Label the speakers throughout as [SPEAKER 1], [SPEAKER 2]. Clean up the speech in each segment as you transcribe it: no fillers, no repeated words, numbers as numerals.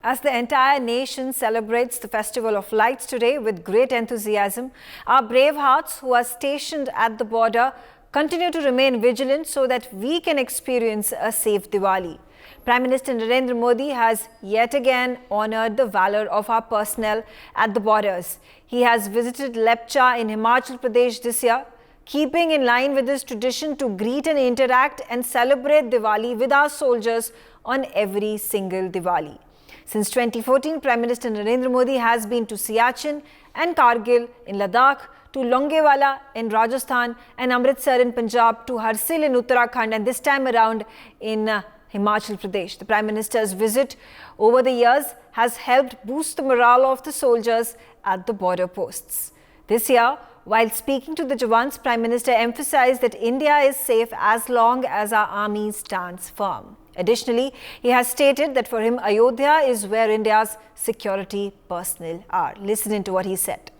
[SPEAKER 1] As the entire nation celebrates the Festival of Lights today with great enthusiasm, our brave hearts who are stationed at the border continue to remain vigilant so that we can experience a safe Diwali. Prime Minister Narendra Modi has yet again honoured the valour of our personnel at the borders. He has visited Lepcha in Himachal Pradesh this year, keeping in line with his tradition to greet and interact and celebrate Diwali with our soldiers on every single Diwali. Since 2014, Prime Minister Narendra Modi has been to Siachen and Kargil in Ladakh, to Longewala in Rajasthan and Amritsar in Punjab, to Harsil in Uttarakhand and this time around in Himachal Pradesh. The Prime Minister's visit over the years has helped boost the morale of the soldiers at the border posts. This year, while speaking to the Jawans, Prime Minister emphasized that India is safe as long as our army stands firm. Additionally, he has stated that for him, Ayodhya is where India's security personnel are. Listen into what he said.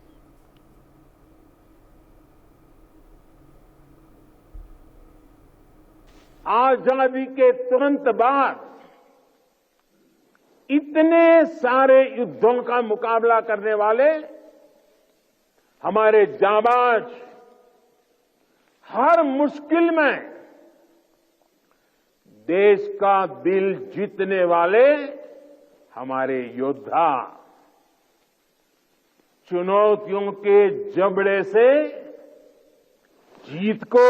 [SPEAKER 2] आजादी के तुरंत बाद इतने सारे युद्धों का मुकाबला करने वाले हमारे जांबाज, हर मुश्किल में देश का दिल जीतने वाले हमारे योद्धा, चुनौतियों के जबड़े से जीत को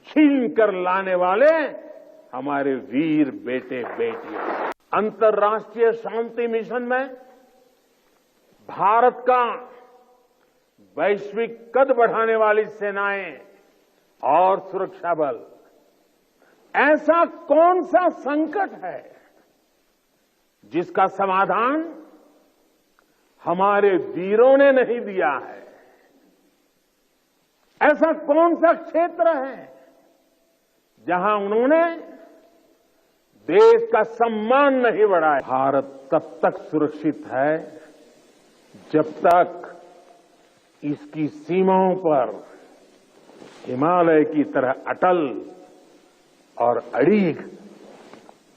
[SPEAKER 2] छीन कर लाने वाले हमारे वीर बेटे बेटियां। अंतर्राष्ट्रीय शांति मिशन में भारत का वैश्विक कद बढ़ाने वाली सेनाएं और सुरक्षा बल, ऐसा कौन सा संकट है जिसका समाधान हमारे वीरों ने नहीं दिया है? ऐसा कौन सा क्षेत्र है जहां उन्होंने देश का सम्मान नहीं बढ़ाया? भारत तब तक सुरक्षित है जब तक इसकी सीमाओं पर हिमालय की तरह अटल और अड़ीग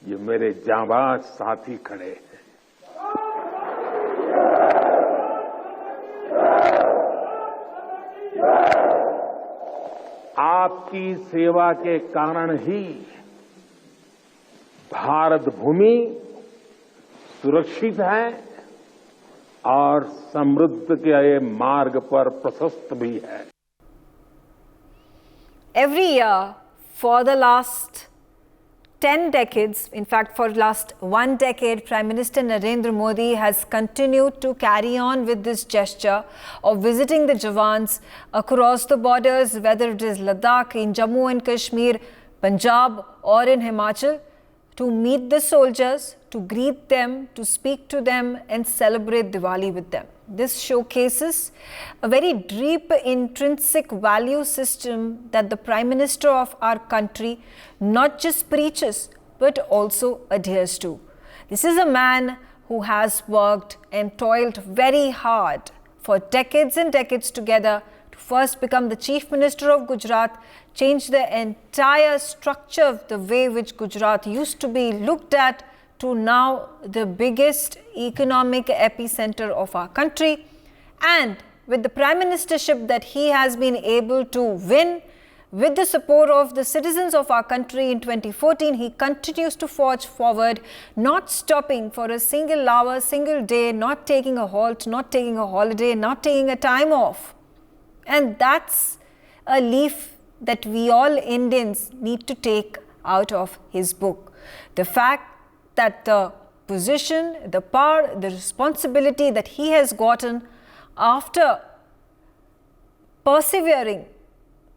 [SPEAKER 2] ये मेरे जांबाज साथी खड़े हैं। आपकी सेवा के कारण ही भारत भूमि सुरक्षित है और समृद्ध के मार्ग पर प्रशस्त भी है।
[SPEAKER 1] Every year for the last 10 decades, in fact for last 1 decade, Prime Minister Narendra Modi has continued to carry on with this gesture of visiting the Jawans across the borders, whether it is Ladakh, in Jammu and Kashmir, Punjab or in Himachal, to meet the soldiers, to greet them, to speak to them and celebrate Diwali with them. This showcases a very deep intrinsic value system that the Prime Minister of our country not just preaches but also adheres to. This is a man who has worked and toiled very hard for decades and decades together to first become the Chief Minister of Gujarat, change the entire structure of the way which Gujarat used to be looked at, to now the biggest economic epicenter of our country. And with the Prime Ministership that he has been able to win, with the support of the citizens of our country in 2014, he continues to forge forward, not stopping for a single hour, single day, not taking a halt, not taking a holiday, not taking a time off. And that's a leaf that we all Indians need to take out of his book. The fact that the position, the power, the responsibility that he has gotten after persevering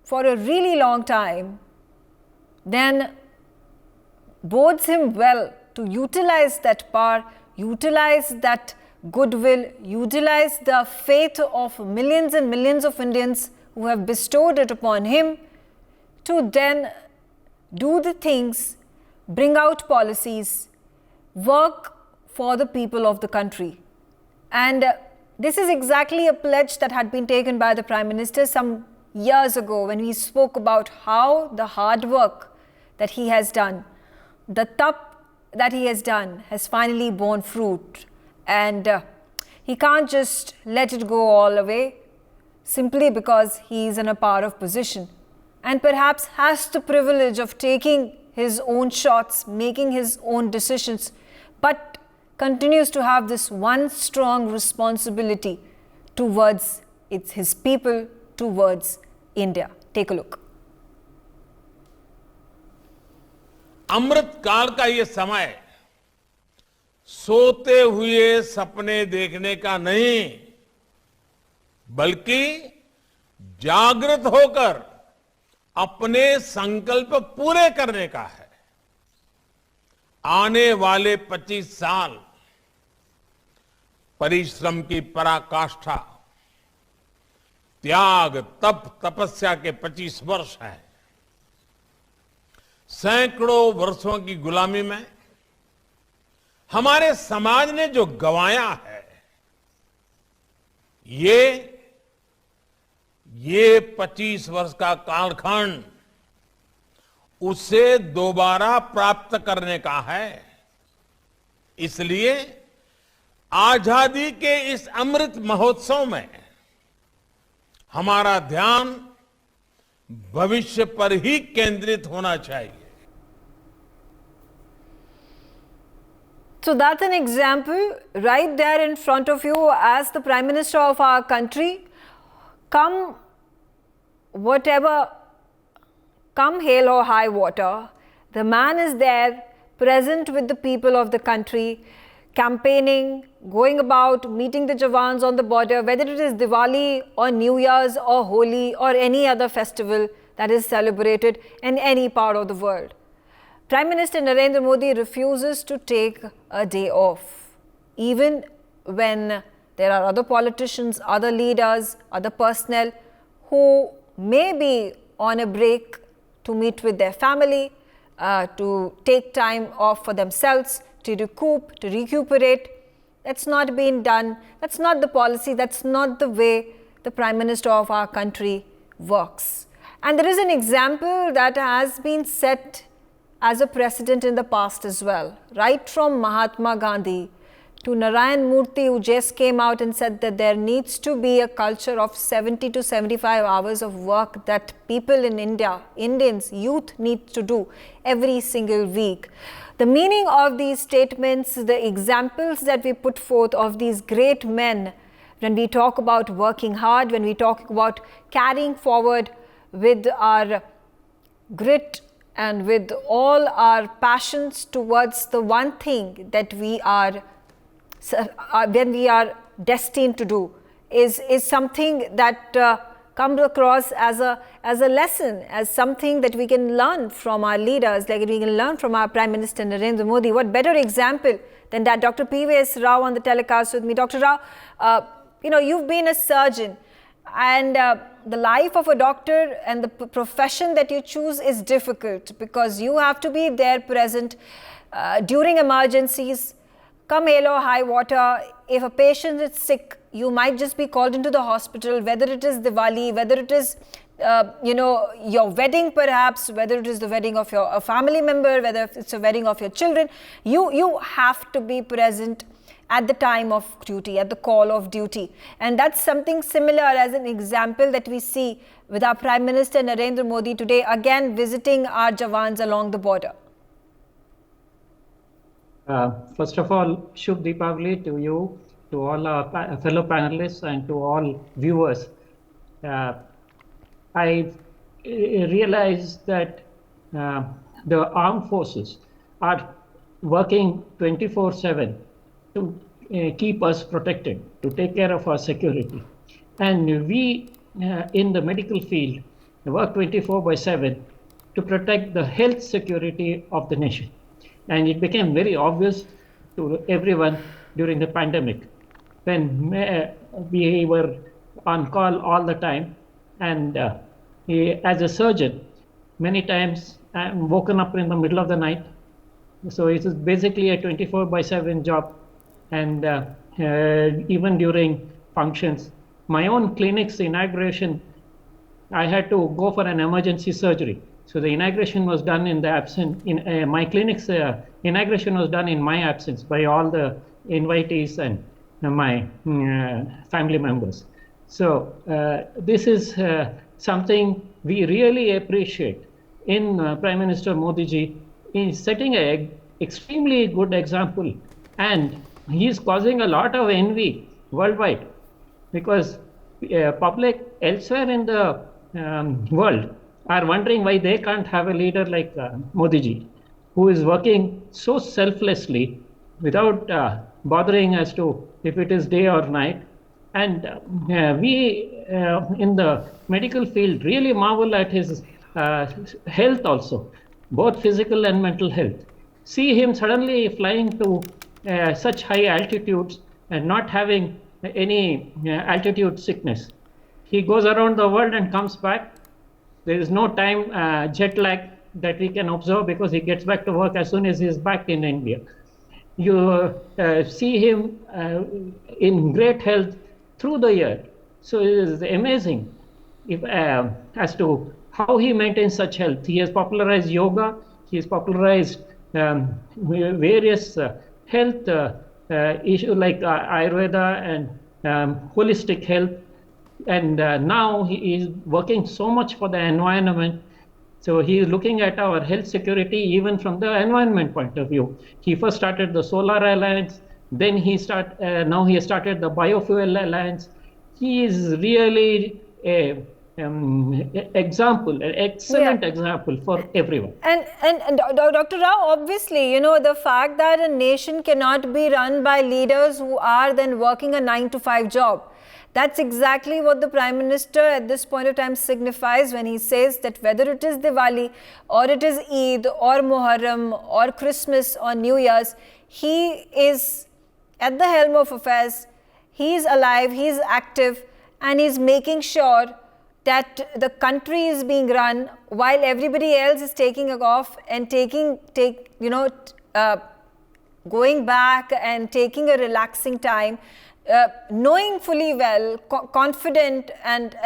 [SPEAKER 1] for a really long time, then bodes him well to utilize that power, utilize that goodwill, utilize the faith of millions and millions of Indians who have bestowed it upon him, to then do the things, bring out policies, work for the people of the country. And this is exactly a pledge that had been taken by the Prime Minister some years ago when we spoke about how the hard work that he has done, the tap that he has done has finally borne fruit, and he can't just let it go all away simply because he is in a power of position, and perhaps has the privilege of taking his own shots, making his own decisions, but continues to have this one strong responsibility towards his people, towards India. Take a look.
[SPEAKER 2] अमृत काल का ये समय सोते हुए सपने देखने का नहीं, बल्कि जागृत होकर अपने संकल्प पूरे करने का है। आने वाले 25 साल परिश्रम की पराकाष्ठा, त्याग, तप, तपस्या के 25 वर्ष हैं। सैकड़ों वर्षों की गुलामी में हमारे समाज ने जो गंवाया है, ये 25 वर्ष का कालखंड उसे दोबारा प्राप्त करने का है। इसलिए आजादी के इस अमृत महोत्सव में हमारा ध्यान भविष्य पर ही केंद्रित होना चाहिए।
[SPEAKER 1] So that's an example right there in front of you as the Prime Minister of our country. Come hail or high water, the man is there, present with the people of the country, campaigning, going about, meeting the Jawans on the border, whether it is Diwali or New Year's or Holi or any other festival that is celebrated in any part of the world. Prime Minister Narendra Modi refuses to take a day off, even when there are other politicians, other leaders, other personnel who may be on a break to meet with their family, to take time off for themselves, to recoup, to recuperate. That's not being done. That's not the policy. That's not the way the Prime Minister of our country works. And there is an example that has been set as a precedent in the past as well, right from Mahatma Gandhi to Narayan Murthy, who just came out and said that there needs to be a culture of 70 to 75 hours of work that people in India, Indians, youth need to do every single week. The meaning of these statements, the examples that we put forth of these great men, when we talk about working hard, when we talk about carrying forward with our grit and with all our passions towards the one thing that we are when we are destined to do, is something that comes across as a lesson, as something that we can learn from our leaders, like we can learn from our Prime Minister Narendra Modi. What better example than that? Dr. P.V.S. Rao on the telecast with me. Dr. Rao, you've been a surgeon, and the life of a doctor and the profession that you choose is difficult because you have to be there present during emergencies. Come hail or high water, if a patient is sick, you might just be called into the hospital, whether it is Diwali, whether it is, your wedding perhaps, whether it is the wedding of a family member, whether it's a wedding of your children, you have to be present at the time of duty, at the call of duty. And that's something similar as an example that we see with our Prime Minister Narendra Modi today, again visiting our Jawans along the border.
[SPEAKER 3] First of all, Shubh Deepavali to you, to all our fellow panelists and to all viewers. I realize that the armed forces are working 24/7 to keep us protected, to take care of our security. And we in the medical field work 24/7 to protect the health security of the nation. And it became very obvious to everyone during the pandemic when we were on call all the time. And as a surgeon, many times I'm woken up in the middle of the night. So it is basically a 24/7 job. And even during functions, my own clinic's inauguration, I had to go for an emergency surgery. So the inauguration was done in the absence, in my clinic's inauguration was done in my absence by all the invitees and my family members. So this is something we really appreciate in Prime Minister Modi ji. He is setting an extremely good example, and he is causing a lot of envy worldwide, because public elsewhere in the world are wondering why they can't have a leader like Modi ji, who is working so selflessly without bothering as to if it is day or night. And we in the medical field really marvel at his health also, both physical and mental health. See him suddenly flying to such high altitudes and not having any altitude sickness. He goes around the world and comes back. There is no time jet lag that we can observe, because he gets back to work as soon as he is back in India. You see him in great health through the year. So it is amazing if, as to how he maintains such health. He has popularized yoga. He has popularized various health issues like Ayurveda and holistic health. And now he is working so much for the environment. So he is looking at our health security even from the environment point of view. He first started the Solar Alliance, then now he has started the Biofuel Alliance. He is really a example, an excellent example for everyone.
[SPEAKER 1] And Dr. Rao, obviously, you know, the fact that a nation cannot be run by leaders who are then working a 9-to-5 job. That's exactly what the Prime Minister at this point of time signifies when he says that whether it is Diwali or it is Eid or Muharram or Christmas or New Year's, he is at the helm of affairs, he is alive, he is active, and he is making sure that the country is being run while everybody else is taking off and going back and taking a relaxing time. Knowing fully well, confident and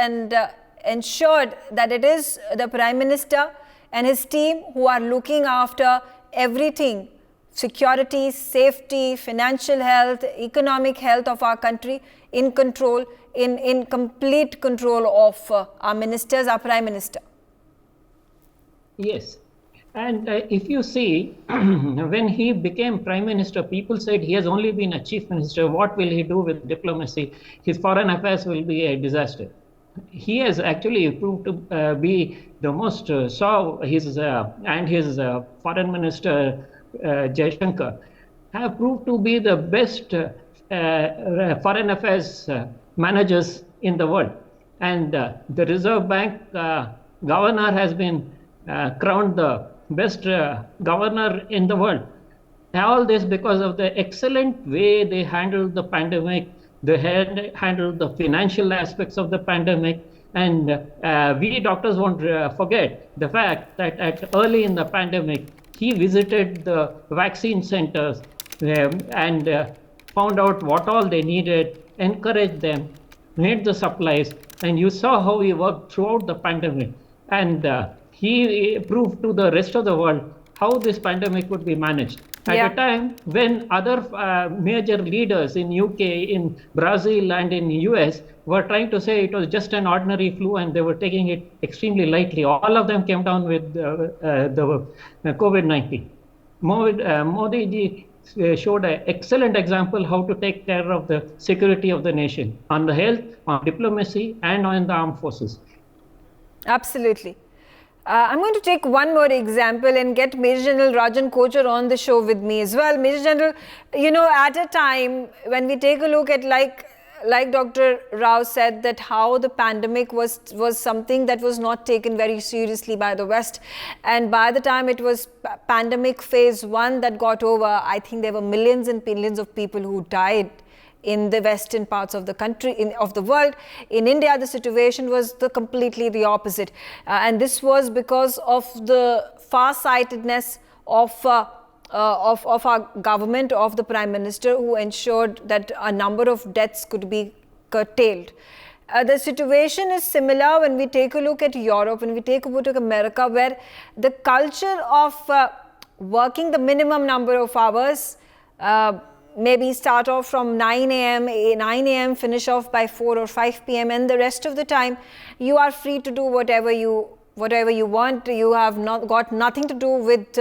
[SPEAKER 1] ensured that it is the Prime Minister and his team who are looking after everything, security, safety, financial health, economic health of our country, in control, in complete control of our ministers, our Prime Minister.
[SPEAKER 3] Yes. And if you see, when he became Prime Minister, people said he has only been a Chief Minister. What will he do with diplomacy? His foreign affairs will be a disaster. He has actually proved to be the most, and his Foreign Minister, Jaishankar, have proved to be the best foreign affairs managers in the world. And the Reserve Bank governor has been crowned the best governor in the world. All this because of the excellent way they handled the pandemic, they handled the financial aspects of the pandemic. And we doctors won't forget the fact that early in the pandemic, he visited the vaccine centers and found out what all they needed, encouraged them, made the supplies, and you saw how he worked throughout the pandemic. And he proved to the rest of the world how this pandemic would be managed. At a time when other major leaders in UK, in Brazil and in US were trying to say it was just an ordinary flu and they were taking it extremely lightly. All of them came down with the COVID-19. Modi ji showed an excellent example how to take care of the security of the nation on the health, on diplomacy and on the armed forces.
[SPEAKER 1] Absolutely. I'm going to take one more example and get Major General Rajan Kochar on the show with me as well. Major General, you know, at a time when we take a look at like Dr. Rao said, that how the pandemic was something that was not taken very seriously by the West. And by the time it was pandemic phase 1 that got over, I think there were millions and millions of people who died in the western parts of the country, of the world. In India, the situation was completely the opposite. And this was because of the far-sightedness of our government, of the Prime Minister, who ensured that a number of deaths could be curtailed. The situation is similar when we take a look at Europe, when we take a look at America, where the culture of working the minimum number of hours, maybe start off from 9 a.m., finish off by 4 or 5 p.m. and the rest of the time you are free to do whatever you want. You have got nothing to do with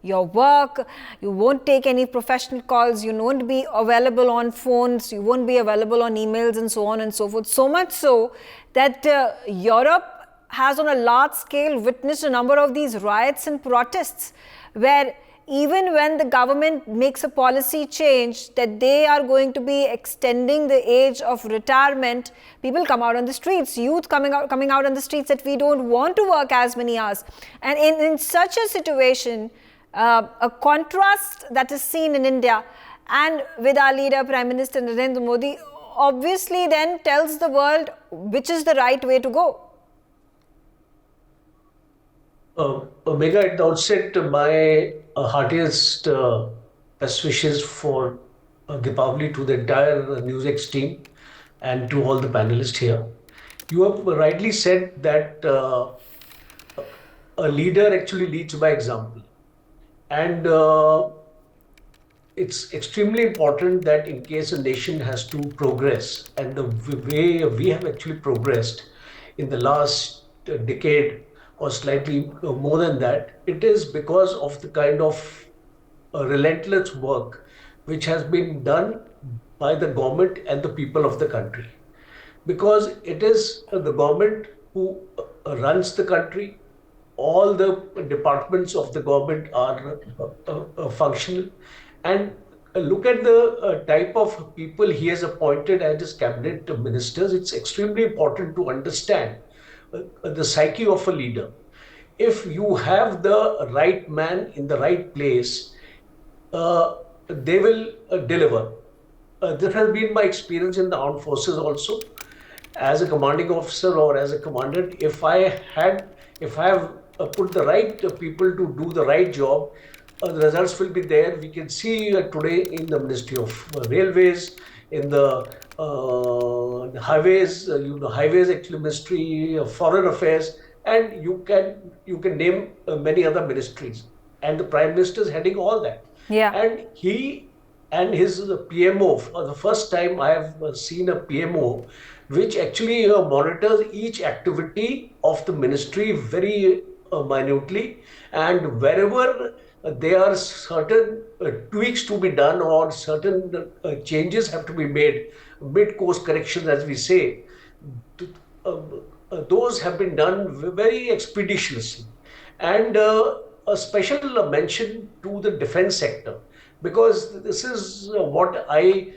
[SPEAKER 1] your work. You won't take any professional calls. You won't be available on phones. You won't be available on emails and so on and so forth. So much so that Europe has on a large scale witnessed a number of these riots and protests where even when the government makes a policy change that they are going to be extending the age of retirement, people come out on the streets, youth coming out on the streets that we don't want to work as many hours. And in such a situation, a contrast that is seen in India and with our leader, Prime Minister Narendra Modi, obviously then tells the world which is the right way to go.
[SPEAKER 4] Omega, at the outset, my heartiest best wishes for Diwali to the entire NewsX team and to all the panelists here. You have rightly said that a leader actually leads by example. And it's extremely important that in case a nation has to progress, and the way we have actually progressed in the last decade or slightly more than that, it is because of the kind of relentless work which has been done by the government and the people of the country. Because it is the government who runs the country. All the departments of the government are functional. And look at the type of people he has appointed as his cabinet ministers. It's extremely important to understand the psyche of a leader. If you have the right man in the right place, they will deliver. This has been my experience in the armed forces also. As a commanding officer or as a commandant, if I have put the right people to do the right job, the results will be there. We can see today in the Ministry of Railways, in the highways, highways actually Ministry of Foreign Affairs, and you can name many other ministries. And the Prime Minister is heading all that.
[SPEAKER 1] Yeah.
[SPEAKER 4] And he and his PMO, for the first time I have seen a PMO which actually monitors each activity of the ministry very minutely, and wherever there are certain tweaks to be done or certain changes have to be made, mid-course corrections as we say, those have been done very expeditiously. And a special mention to the defense sector, because this is what I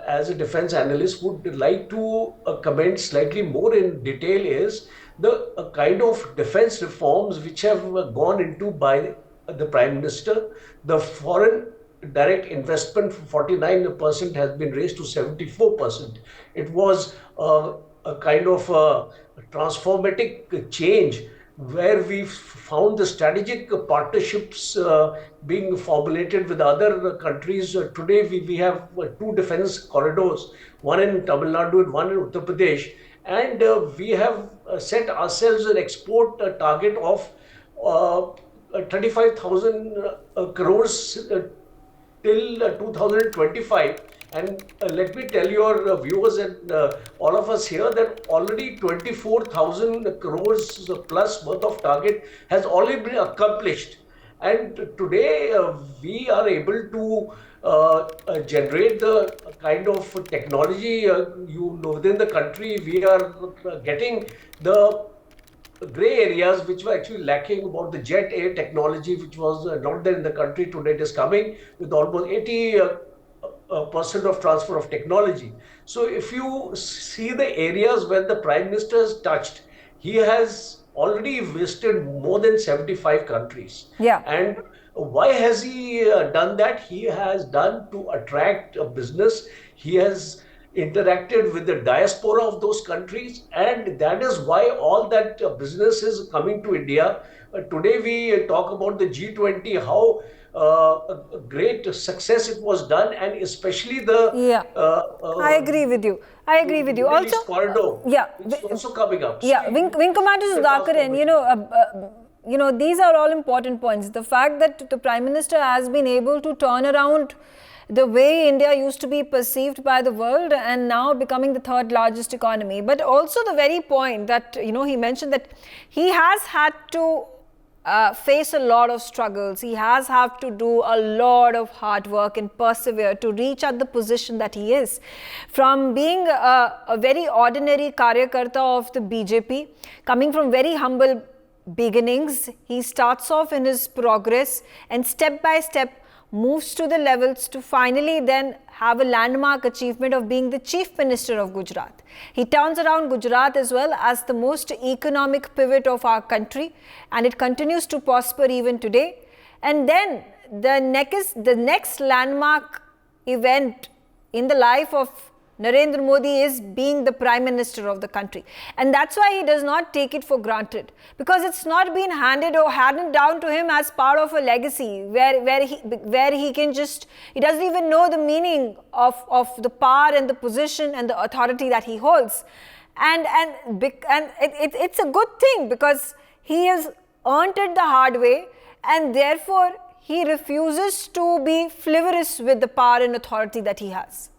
[SPEAKER 4] as a defense analyst would like to comment slightly more in detail is the kind of defense reforms which have gone into by the Prime Minister. The foreign direct investment from 49% has been raised to 74%. It was a kind of transformative change where we found the strategic partnerships being formulated with other countries. Today we have two defense corridors, one in Tamil Nadu and one in Uttar Pradesh, and we have set ourselves an export target of 35,000 crores till 2025. And let me tell your viewers and all of us here that already 24,000 crores plus worth of target has already been accomplished. And today we are able to generate the kind of technology, within the country. We are getting the gray areas which were actually lacking about the jet air technology, which was not there in the country. Today it is coming with almost 80% of transfer of technology. So if you see the areas where the Prime Minister has touched, he has already visited more than 75 countries.
[SPEAKER 1] Yeah.
[SPEAKER 4] And why has he done that? He has done to attract business. He has interacted with the diaspora of those countries, and that is why all that business is coming to India. Today we talk about the G20, how a great success it was done, and especially the
[SPEAKER 1] I agree with you. Also,
[SPEAKER 4] corridor,
[SPEAKER 1] yeah,
[SPEAKER 4] which is also coming up.
[SPEAKER 1] Yeah, Wing Commander Sudhakaran, these are all important points. The fact that the Prime Minister has been able to turn around the way India used to be perceived by the world and now becoming the third largest economy. But also the very point that, he mentioned that he has had to face a lot of struggles. He has had to do a lot of hard work and persevere to reach at the position that he is. From being a very ordinary Karyakarta of the BJP, coming from very humble beginnings, he starts off in his progress and step by step moves to the levels to finally then have a landmark achievement of being the Chief Minister of Gujarat. He turns around Gujarat as well as the most economic pivot of our country, and it continues to prosper even today. And then the next landmark event in the life of Narendra Modi is being the Prime Minister of the country. And that's why he does not take it for granted, because it's not been handed down to him as part of a legacy where he can just, he doesn't even know the meaning of the power and the position and the authority that he holds. And it's a good thing, because he has earned it the hard way, and therefore he refuses to be frivolous with the power and authority that he has.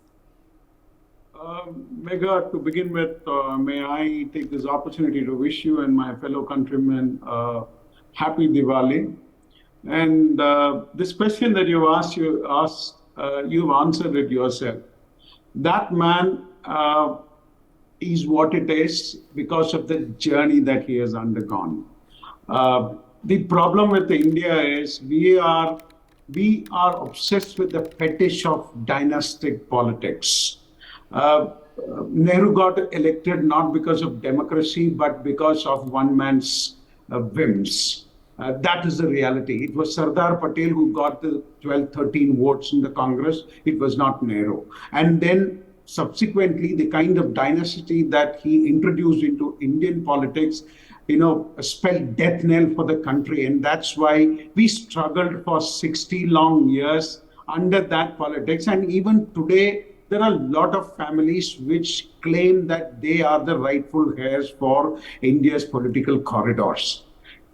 [SPEAKER 5] Megha, to begin with, may I take this opportunity to wish you and my fellow countrymen happy Diwali. And this question that you've asked, you've answered it yourself. That man is what it is because of the journey that he has undergone. The problem with India is we are obsessed with the fetish of dynastic politics. Nehru got elected not because of democracy, but because of one man's whims. That is the reality. It was Sardar Patel who got the 12-13 votes in the Congress. It was not Nehru. And then subsequently, the kind of dynasty that he introduced into Indian politics, spelled death knell for the country. And that's why we struggled for 60 long years under that politics. And even today, there are a lot of families which claim that they are the rightful heirs for India's political corridors.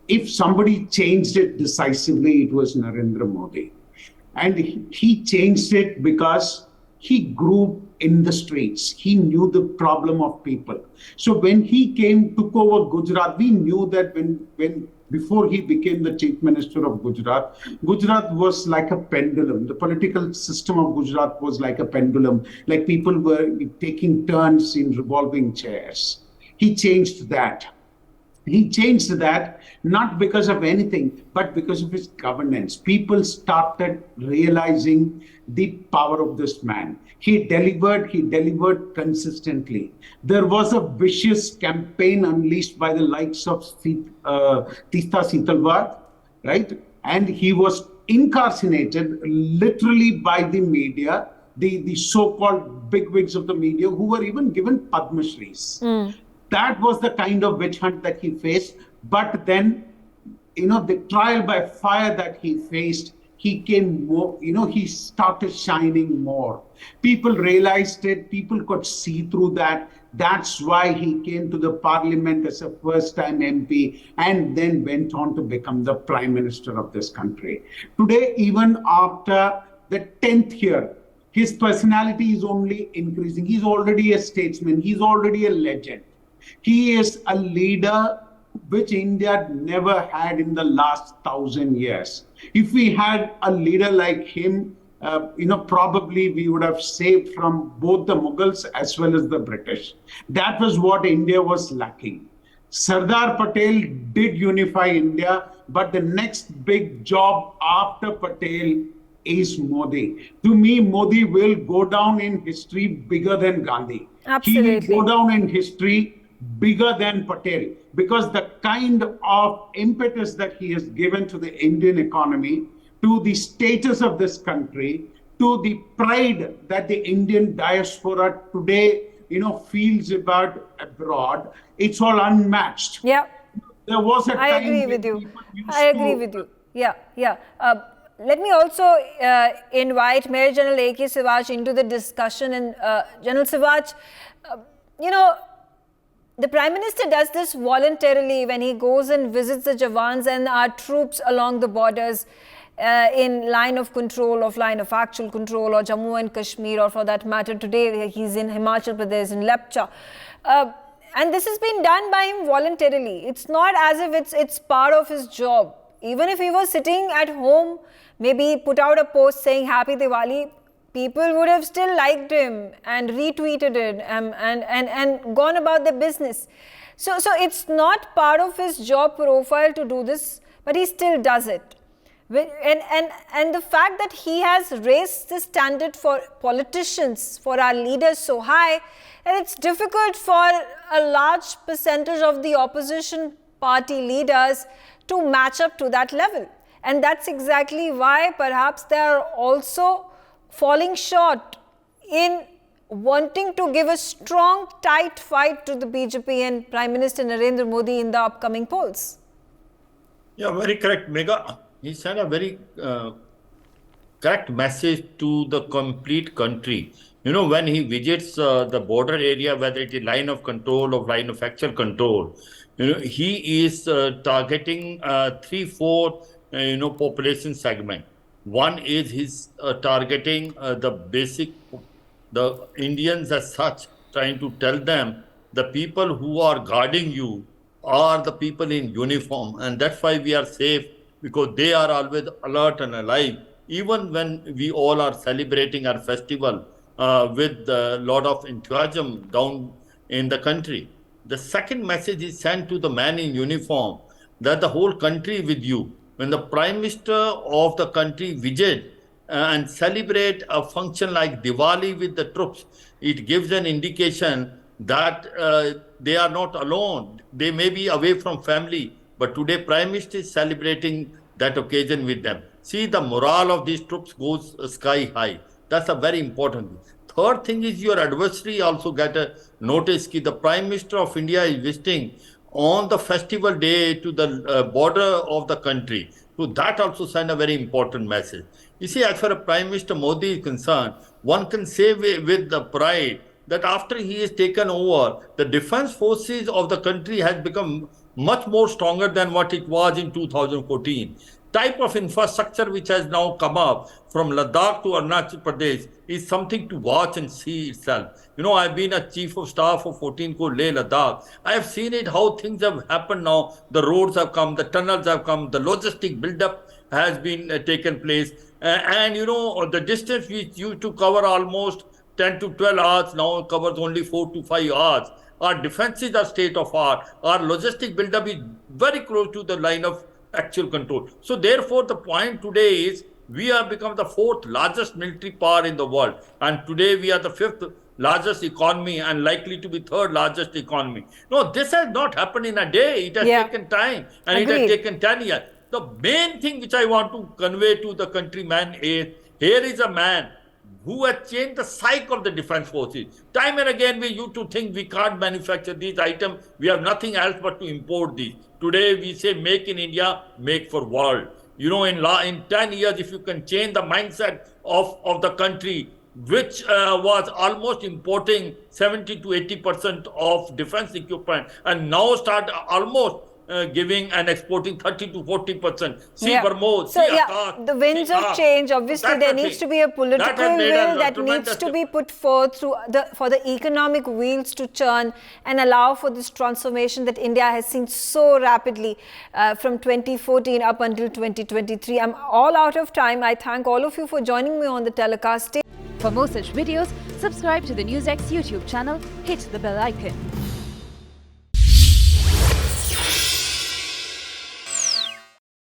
[SPEAKER 5] If somebody changed it decisively, it was Narendra Modi. And he changed it because he grew in the streets. He knew the problem of people. So when he took over Gujarat, we knew that before he became the Chief Minister of Gujarat, Gujarat was like a pendulum. The political system of Gujarat was like a pendulum, like people were taking turns in revolving chairs. He changed that. He changed that not because of anything, but because of his governance. People started realizing the power of this man. He delivered consistently. There was a vicious campaign unleashed by the likes of Tista Sitalwar, right? And he was incarcerated literally by the media, the so-called bigwigs of the media, who were even given Padma Shris. That was the kind of witch hunt that he faced. But then, the trial by fire that he faced, he came more, he started shining more. People realized it. People could see through that. That's why he came to the parliament as a first-time MP and then went on to become the Prime Minister of this country. Today, even after the 10th year, his personality is only increasing. He's already a statesman. He's already a legend. He is a leader which India never had in the last 1,000 years. If we had a leader like him, probably we would have saved from both the Mughals as well as the British. That was what India was lacking. Sardar Patel did unify India, but the next big job after Patel is Modi. To me, Modi will go down in history bigger than Gandhi.
[SPEAKER 1] Absolutely.
[SPEAKER 5] He will go down in history bigger than Patel, because the kind of impetus that he has given to the Indian economy, to the status of this country, to the pride that the Indian diaspora today, feels about abroad, it's all unmatched.
[SPEAKER 1] Yeah.
[SPEAKER 5] There was a time
[SPEAKER 1] I agree with you. Yeah. Let me also invite Major General A.K. Sivaj into the discussion. And General Sivaj, the Prime Minister does this voluntarily when he goes and visits the Jawans and our troops along the borders in line of control, of line of actual control, or Jammu and Kashmir, or for that matter, today he's in Himachal Pradesh, in Lepcha. And this has been done by him voluntarily. It's not as if it's part of his job. Even if he was sitting at home, maybe put out a post saying Happy Diwali, people would have still liked him and retweeted it and gone about their business. So it's not part of his job profile to do this, but he still does it. And the fact that he has raised the standard for politicians, for our leaders so high, and it's difficult for a large percentage of the opposition party leaders to match up to that level. And that's exactly why perhaps they are also falling short in wanting to give a strong, tight fight to the BJP and Prime Minister Narendra Modi in the upcoming polls.
[SPEAKER 6] Yeah, very correct, Megha. He sent a very correct message to the complete country. You know, when he visits the border area, whether it is line of control or line of actual control, you know, he is targeting 3-4 population segment. One is he's targeting the Indians as such, trying to tell them the people who are guarding you are the people in uniform, and that's why we are safe, because they are always alert and alive, even when we all are celebrating our festival with a lot of enthusiasm down in the country. The second message is sent to the man in uniform that the whole country with you. When the Prime Minister of the country visits and celebrate a function like Diwali with the troops, it gives an indication that they are not alone. They may be away from family, but today Prime Minister is celebrating that occasion with them. See, the morale of these troops goes sky high. That's a very important thing. Third thing is your adversary also get a notice that the Prime Minister of India is visiting on the festival day to the border of the country. So that also send a very important message. You see, as far as Prime Minister Modi is concerned, one can say with the pride that after he has taken over, the defense forces of the country has become much more stronger than what it was in 2014. Type of infrastructure which has now come up from Ladakh to Arunachal Pradesh is something to watch and see itself. You know, I've been a chief of staff of 14 Corps Leh Ladakh. I have seen it, how things have happened now. The roads have come, the tunnels have come, the logistic buildup has been taken place. And you know, the distance which used to cover almost 10 to 12 hours now covers only 4 to 5 hours. Our defenses are state of art. Our logistic buildup is very close to the line of actual control. So therefore, the point today is we have become the 4th largest military power in the world. And today we are the 5th largest economy and likely to be 3rd largest economy. No, this has not happened in a day. It has taken time and
[SPEAKER 1] Agreed.
[SPEAKER 6] it has taken 10 years. The main thing which I want to convey to the countryman is, here is a man who has changed the psyche of the defense forces. Time and again, we used to think we can't manufacture these items. We have nothing else but to import these. Today, we say make in India, make for world. You know, in 10 years, if you can change the mindset of the country, which was almost importing 70 to 80% of defense equipment, and now start almost giving and exporting 30 to 40%. See Bermud,
[SPEAKER 1] so
[SPEAKER 6] see Akash,
[SPEAKER 1] the winds of change, obviously there needs to be a political will that needs to be put forth for the economic wheels to churn and allow for this transformation that India has seen so rapidly from 2014 up until 2023. I'm all out of time. I thank all of you for joining me on the telecast.
[SPEAKER 7] For more such videos, subscribe to the NewsX YouTube channel, hit the bell icon.